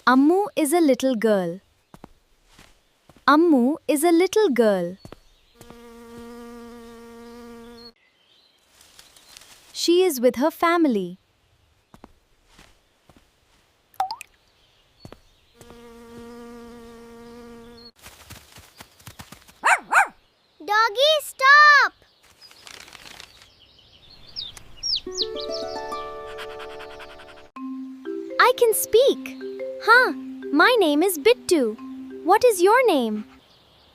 Ammu is a little girl. Ammu is a little girl. She is with her family. Doggy, stop! I can speak. Huh, my name is Bittu. What is your name?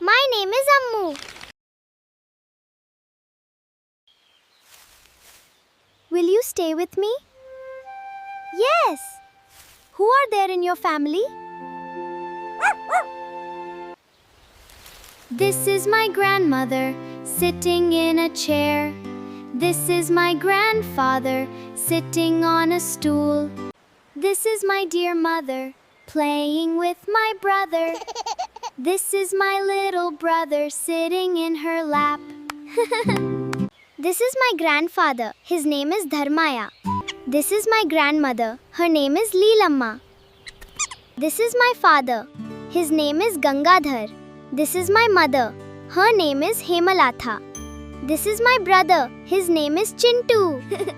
My name is Ammu. Will you stay with me? Yes. Who are there in your family? This is my grandmother sitting in a chair. This is my grandfather sitting on a stool. This is my dear mother playing with my brother. This is my little brother sitting in her lap. This is my grandfather. His name is Dharmaya. This is my grandmother. Her name is Leelamma. This is my father. His name is Gangadhar. This is my mother. Her name is Hemalatha. This is my brother. His name is Chintu.